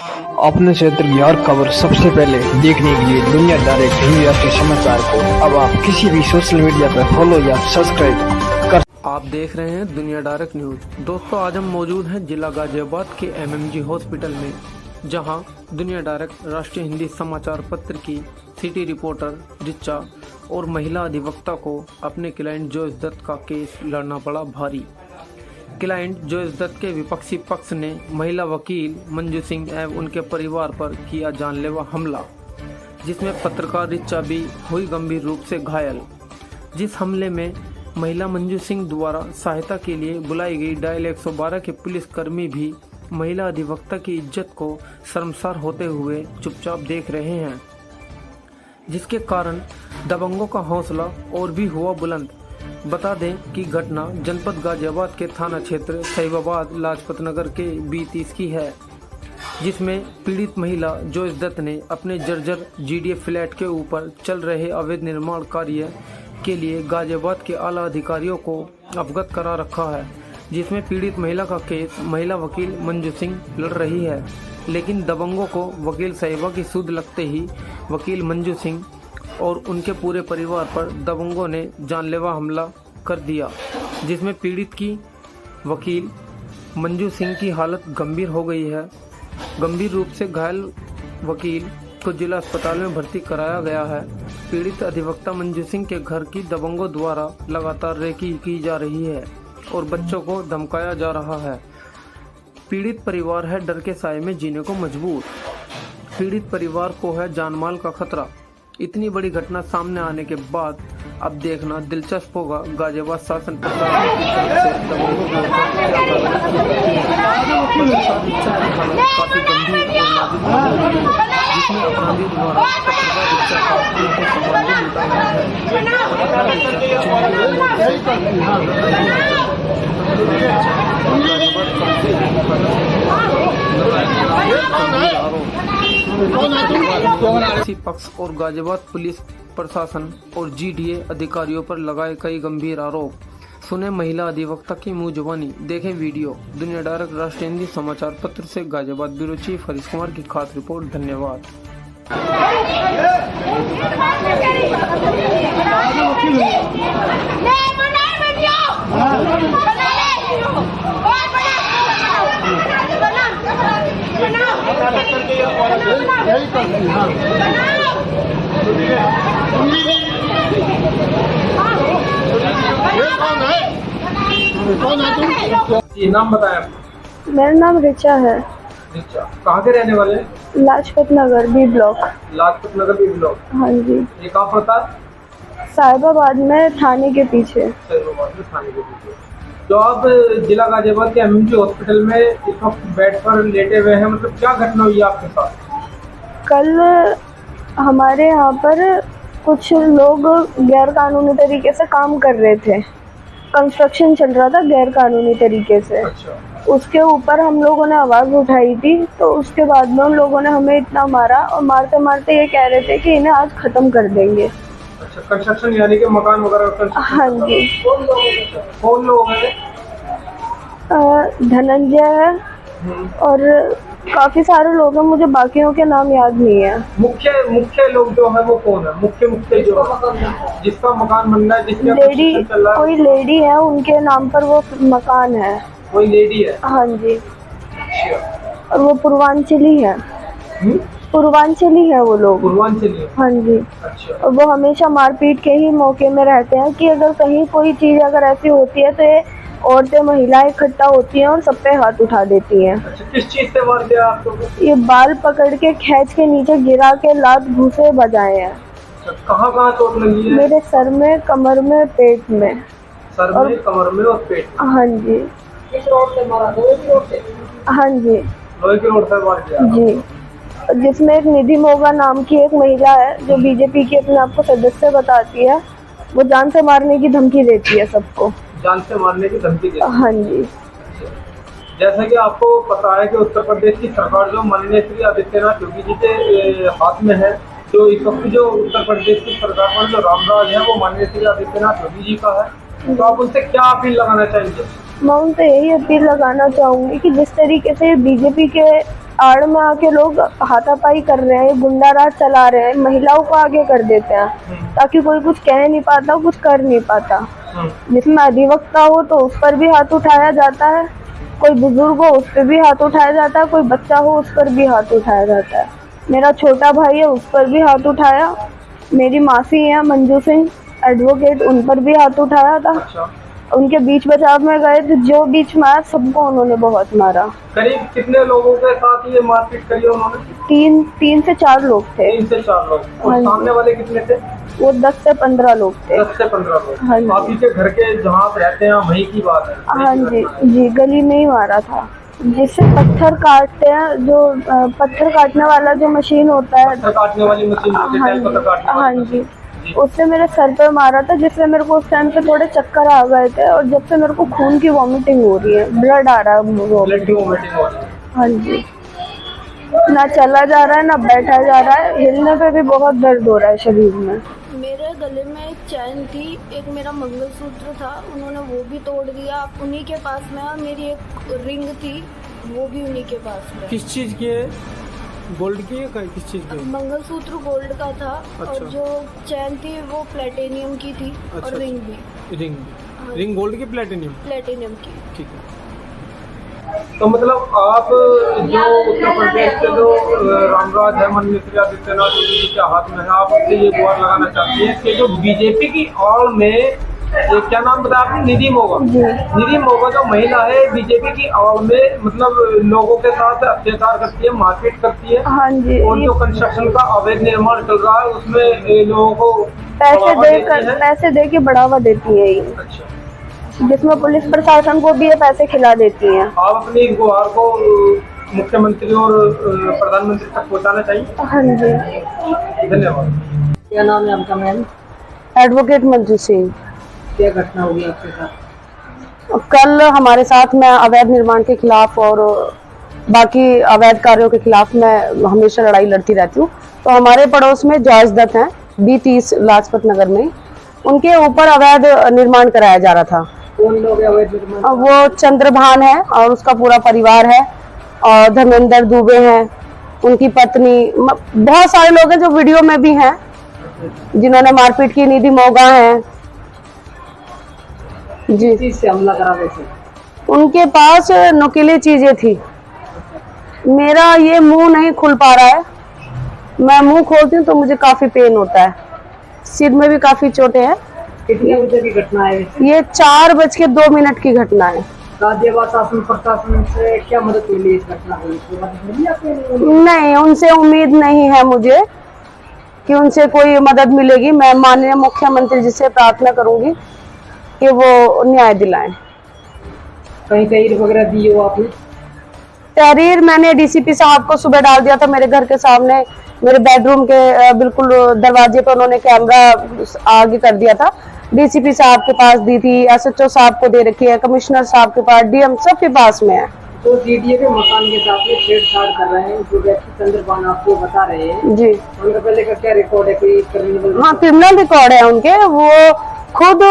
अपने क्षेत्र की हर खबर सबसे पहले देखने के लिए दुनिया डायरेक्ट हिंदी राष्ट्रीय समाचार को अब आप किसी भी सोशल मीडिया पर फॉलो या सब्सक्राइब कर। आप देख रहे हैं दुनिया डायरेक्ट न्यूज। दोस्तों, आज हम मौजूद हैं जिला गाजियाबाद के एमएमजी हॉस्पिटल में, जहां दुनिया डायरेक्ट राष्ट्रीय हिंदी समाचार पत्र की सिटी रिपोर्टर रिचा और महिला अधिवक्ता को अपने क्लाइंट जोइस दत्त का केस लड़ना पड़ा भारी। क्लाइंट जोइस दत्त के विपक्षी पक्ष ने महिला वकील मंजू सिंह एवं उनके परिवार पर किया जानलेवा हमला, जिसमें पत्रकार रिचा भी हुई गंभीर रूप से घायल। जिस हमले में महिला मंजू सिंह द्वारा सहायता के लिए बुलाई गई डायल 112 के पुलिसकर्मी भी महिला अधिवक्ता की इज्जत को शर्मसार होते हुए चुपचाप देख रहे हैं, जिसके कारण दबंगों का हौसला और भी हुआ बुलंद। बता दें कि घटना जनपद गाजियाबाद के थाना क्षेत्र सहीबाबाद लाजपत नगर के B30 की है, जिसमें पीड़ित महिला जोइस दत्त ने अपने जर्जर GDA फ्लैट के ऊपर चल रहे अवैध निर्माण कार्य के लिए गाजियाबाद के आला अधिकारियों को अवगत करा रखा है, जिसमें पीड़ित महिला का केस महिला वकील मंजू सिंह लड़ रही है। लेकिन दबंगों को वकील साहिबा की सूद लगते ही वकील मंजू सिंह और उनके पूरे परिवार पर दबंगों ने जानलेवा हमला कर दिया, जिसमें पीड़ित की वकील मंजू सिंह की हालत गंभीर हो गई है। गंभीर रूप से घायल वकील को जिला अस्पताल में भर्ती कराया गया है। पीड़ित अधिवक्ता मंजू सिंह के घर की दबंगों द्वारा लगातार रेकी की जा रही है और बच्चों को धमकाया जा रहा है। पीड़ित परिवार है डर के साए में जीने को मजबूर। पीड़ित परिवार को है जानमाल का खतरा। इतनी बड़ी घटना सामने आने के बाद अब देखना दिलचस्प होगा गाजियाबाद शासन प्रशासन की तरफ से दबंगों के ऊपर क्या कार्रवाई की जाती है। काफी गंभीर और नाजुक बनी हुई है, जिसमें अपराधी द्वारा पत्रकार रिचा का उनके सामान भी लुटाया है। पक्ष और गाजियाबाद पुलिस प्रशासन और GDA अधिकारियों पर लगाए कई गंभीर आरोप। सुने महिला अधिवक्ता की मुंह जुबानी, देखें वीडियो। दुनिया डायरेक्ट राष्ट्रीय हिंदी समाचार पत्र से गाजियाबाद ब्यूरो चीफ हरीश कुमार की खास रिपोर्ट। धन्यवाद। नाम बताया? मेरा नाम रिचा है। रिचा, कहाँ के रहने वाले? Lajpat Nagar B block. Lajpat Nagar B block. हाँ जी। ये कहाँ पड़ता है? साहिबाबाद में थाने के पीछे। साहिबाबाद में थाने के पीछे। तो आप जिला गाजियाबाद के MMG हॉस्पिटल में इस वक्त बेड पर लेटे हुए हैं, मतलब क्या घटना हुई आपके साथ? कल हमारे यहाँ पर कुछ लोग गैर कानूनी तरीके से काम कर रहे थे। कंस्ट्रक्शन चल रहा था गैर कानूनी तरीके से। अच्छा। उसके ऊपर हम लोगों ने आवाज़ उठाई थी, तो उसके बाद में उन लोगों ने हमें इतना मारा और मारते मारते ये कह रहे थे कि इन्हें आज ख़त्म कर देंगे। अच्छा, कंस्ट्रक्शन यानी कि मकान वगैरह? हाँ जी। कौन लोग हैं? धनंजय है और काफी सारे लोग हैं, मुझे बाकियों के नाम याद नहीं है। मुख्य लोग जो है वो कौन है? मुख्य जो जिसका मकान बन रहा है, जिसका लेडी, कोई लेडी है, उनके नाम पर वो मकान है। कोई लेडी है? हाँ जी। अच्छा। और वो पूर्वांचली है। पूर्वांचली है वो लोग। पूर्वांचली? हाँ जी। अच्छा। और वो हमेशा मारपीट के ही मौके में रहते हैं कि अगर कहीं कोई चीज अगर ऐसी होती है तो ये औरतें महिलाएं इकट्ठा होती हैं और सब पे हाथ उठा देती हैं। अच्छा, किस चीज से मार दिया आपको? ये बाल पकड़ के खींच के नीचे गिरा के लात घूसे बजाए हैं। अच्छा, कहाँ चोट लगी है? मेरे सर में, कमर में, पेट में। सर में, कमर में और पेट में? हाँ जी। किस रोड से मारा? लोहे की रोड से? हाँ जी। लोहे की रोड से मार दिया जी। जिसमें एक निधि मोगा नाम की एक महिला है जो BJP की अपने आप को सदस्य बताती है। वो जान से मारने की धमकी देती है सबको। जान से मारने की धमकी देती है? हाँ जी। जैसा कि आपको पता है कि उत्तर प्रदेश की सरकार जो माननीय श्री आदित्यनाथ योगी जी के हाथ में है, जो इस वक्त जो उत्तर प्रदेश की सरकार में जो रामराज है वो माननीय श्री आदित्यनाथ योगी जी का है। तो आप उनसे क्या अपील लगाना चाहेंगे? मैं उनसे यही अपील लगाना चाहूँगी कि जिस तरीके से बीजेपी के आड़ में आके लोग हाथापाई कर रहे हैं, गुंडा राज चला रहे हैं, महिलाओं को आगे कर देते हैं ताकि कोई कुछ कह नहीं पाता, कुछ कर नहीं पाता। जिसमें अधिवक्ता हो तो उस पर भी हाथ उठाया जाता है, कोई बुजुर्ग हो उस पर भी हाथ उठाया जाता है, कोई बच्चा हो उस पर भी हाथ उठाया जाता है। मेरा छोटा भाई है, उस पर भी हाथ उठाया। मेरी मासी है मंजू सिंह एडवोकेट, उन पर भी हाथ उठाया था। उनके बीच बचाव में गए थे, जो बीच में आया सबको उन्होंने बहुत मारा। करीब कितने लोगों के साथ ये मारपीट करी उन्होंने? 3 से 4 लोग थे। 3 से 4 लोग। और हाँ जी। सामने वाले कितने थे? वो 10 से 15 लोग थे। 10 से 15 लोग। हाँ जी। आप ही के घर के जहाँ आप रहते हैं वहीं की बात है? हाँ जी जी, गली में ही मारा था। जिससे पत्थर काटते हैं, जो पत्थर काटने वाला जो मशीन होता है, पत्थर काटने वाली मशीन होती है, टाइल पत्थर काटने वाली। हाँ जी, उससे मेरे सर पर मारा था, जिससे मेरे को उस टाइम पे थोड़े चक्कर आ गए थे और जब से मेरे को खून की वॉमिटिंग हो रही है, ब्लड आ रहा है। ब्लड की वॉमिटिंग हो रही है। हाँ जी, ना चला जा रहा है ना बैठा जा रहा है, हिलने पे भी बहुत दर्द हो रहा है शरीर में। मेरे गले में एक चैन थी, एक मेरा मंगलसूत्र था, उन्होंने वो भी तोड़ दिया, उन्हीं के पास में। और मेरी एक रिंग थी, वो भी उन्हीं के पास में। किस चीज की है? गोल्ड की है? किस चीज की? मंगलसूत्र गोल्ड का था। अच्छा। और जो चैन थी वो प्लेटिनियम की थी। अच्छा, और रिंग भी रिंग गोल्ड की प्लेटिनियम की। ठीक है। तो मतलब आप जो उत्तर प्रदेश के जो रामराज है, मनोनीत आदित्यनाथ योगी जी के हाथ में है, आप उससे ये गुहार लगाना चाहती हैं कि जो बीजेपी की आड़ में, ये क्या नाम बताया आपने? निधि मोगा। निधि मोगा जो महिला है बीजेपी की आड़ में, मतलब लोगों के साथ अत्याचार करती है, मारपीट करती है। हाँ जी, और जो कंस्ट्रक्शन का अवैध निर्माण चल रहा है उसमें लोगों को पैसे दे के बढ़ावा देती है ये। अच्छा, जिसमें पुलिस प्रशासन को भी ये पैसे खिला देती हैं। आप अपनी इस गुहार को मुख्यमंत्री और प्रधानमंत्री तक पहुंचाना चाहिए। हाँ जी। धन्यवाद। क्या नाम है आपका मैम? एडवोकेट मंजू सिंह। क्या घटना हुई आपके साथ? कल हमारे साथ मैं अवैध निर्माण के खिलाफ और बाकी अवैध कार्यों के खिलाफ मैं हमेशा लड़ाई लड़ती रहती हूँ। तो हमारे पड़ोस में जॉर्ज दत्त हैं, B30 लाजपत नगर में, उनके ऊपर अवैध निर्माण कराया जा रहा था। कौन लोग अवैध निर्माण? वो चंद्रभान है और उसका पूरा परिवार है, और धर्मेंद्र दुबे हैं, उनकी पत्नी, बहुत सारे लोग हैं जो वीडियो में भी हैं जिन्होंने मारपीट की। निधि मोगा हैं जी। किस से हमला करा वैसे? उनके पास नुकीली चीजें थी। मेरा ये मुंह नहीं खुल पा रहा है, मैं मुंह खोलती हूँ तो मुझे काफी पेन होता है, सिर में भी काफी चोटें हैं। कितने बजे की घटना है? ये 4:02 की घटना है। गाजियाबाद शासन प्रशासन से क्या मदद मिली इस घटना को? मदद मिली आपको? नहीं, उनसे उम्मीद नहीं है मुझे कि उनसे कोई मदद मिलेगी। मैं माननीय मुख्यमंत्री जी से प्रार्थना करूंगी कि वो न्याय दिलाएं। कहीं तहरीर वगैरह दी हो आपने? तहरीर मैंने DCP साहब को सुबह डाल दिया था, मेरे घर के सामने, मेरे बेडरूम के बिल्कुल दरवाजे पर उन्होंने कैमरा आगे कर दिया था। DCP साहब के पास दी थी, SHO साहब को दे रखी है, कमिश्नर साहब के पास, DM सबके पास में है। तो GDA के मकान के साथ में छेड़छाड़ कर रहे हैं, जो व्यक्ति चंद्रभान आपको बता रहे हैं जी, उनका पहले का क्या रिकॉर्ड है? कोई क्रिमिनल? हाँ, क्रिमिनल रिकॉर्ड है उनके। वो खुद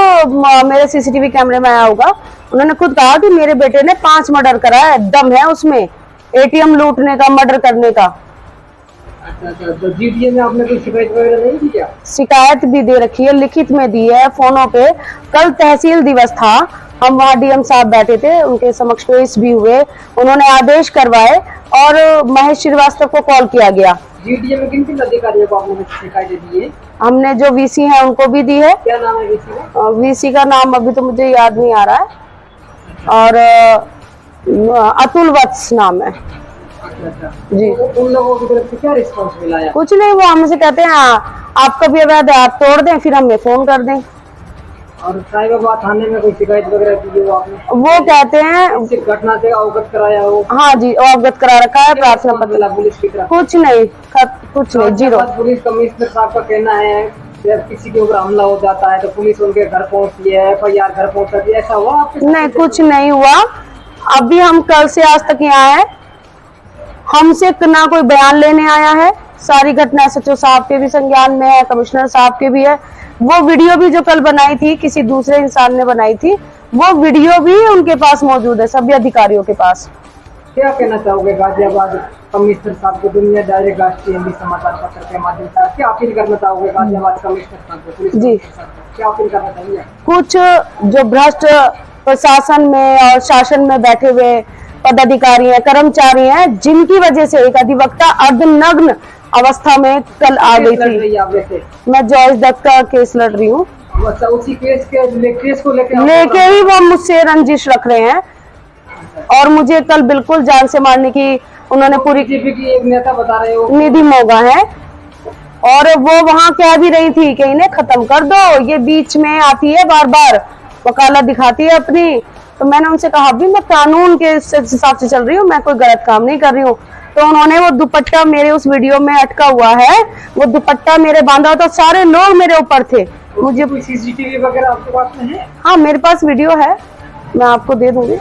मेरे CCTV कैमरे में आया होगा, उन्होंने खुद कहा कि मेरे बेटे ने 5 मर्डर करा है, दम है उसमें, ATM लूटने का, मर्डर करने का। अच्छा, तो GDA में आपने कोई शिकायत वगैरह नहीं दी क्या? शिकायत भी दे रखी है, लिखित में दी है, फोनों पे। कल तहसील दिवस था, हम वहाँ DM साहब बैठे थे, उनके समक्ष पेश भी हुए, उन्होंने आदेश करवाए और महेश श्रीवास्तव को कॉल किया गया। GDA में किन किन अधिकारियों को आपने शिकायतें दी है? हमने जो VC है उनको भी दी है। क्या नाम है VC का? VC का नाम अभी तो मुझे याद नहीं आ रहा है, और अतुल वत्स नाम है अच्छा जी। तो उन लोगों की तरफ से क्या रिस्पॉन्स मिला है? कुछ नहीं, वो हमसे कहते हैं आपका भी अवैध है, आप तोड़ दें, फिर हमें फोन कर दें। और साहिबाबाद थाने में कोई शिकायत वगैरह की हो आपने? वो कहते हैं इस घटना से अवगत कराया हो? हाँ जी, अवगत करा रखा है, प्रार्थना पत्र। मिला पुलिस की तरफ? कुछ नहीं, कुछ नहीं, जीरो। पुलिस कमिश्नर साहब का कहना है जब किसी के ऊपर हमला हो जाता है तो पुलिस उनके घर पहुंचती है, FIR घर पहुंचती है, ऐसा हुआ आपके साथ? नहीं, कुछ नहीं हुआ। अभी हम कल से आज तक यहाँ हैं, हमसे ना कोई बयान लेने आया है। सारी घटना SHO साहब के भी संज्ञान में है, कमिश्नर साहब के भी है। वो वीडियो भी जो कल बनाई थी, किसी दूसरे इंसान ने बनाई थी, वो वीडियो भी उनके पास मौजूद है, सभी अधिकारियों के पास। क्या कहना चाहोगे गाजियाबाद कमिश्नर साहब को, दुनिया डायरेक्ट राष्ट्रीय हिंदी समाचार पत्र के माध्यम से क्या अपील करना चाहोगे गाजियाबाद कमिश्नर साहब को, पुलिस जी। कमिश्नर साहब को क्या अपील करना चाहिए? कुछ जो भ्रष्ट प्रशासन में और शासन में बैठे हुए पदाधिकारी हैं, कर्मचारी हैं, जिनकी वजह से एक अधिवक्ता अर्धनग्न अवस्था में कल आ गई केस लड़ रही थी। है आप वैसे? मैं जॉर्ज दत्त का केस लड़ रही हूँ। अच्छा, उसी केस को लेके लेके ही वो मुझसे रंजिश रख रहे हैं और मुझे कल बिल्कुल जान से मारने की उन्होंने पूरी। बीजेपी की एक नेता बता रहे हो निधि मोगा है और वो वहाँ कह भी रही थी कि इन्हें खत्म कर दो, ये बीच में आती है बार बार, वकालत दिखाती है अपनी। तो मैंने उनसे कहा भी मैं कानून के हिसाब से चल रही हूँ, मैं कोई गलत काम नहीं कर रही हूँ। तो उन्होंने वो दुपट्टा मेरे उस वीडियो में अटका हुआ है, वो दुपट्टा मेरे बांधा तो सारे लोग मेरे ऊपर थे। मुझे कोई सीसीटीवी वगैरह आपके पास में है? हाँ, मेरे पास वीडियो है, मैं आपको दे दूंगी।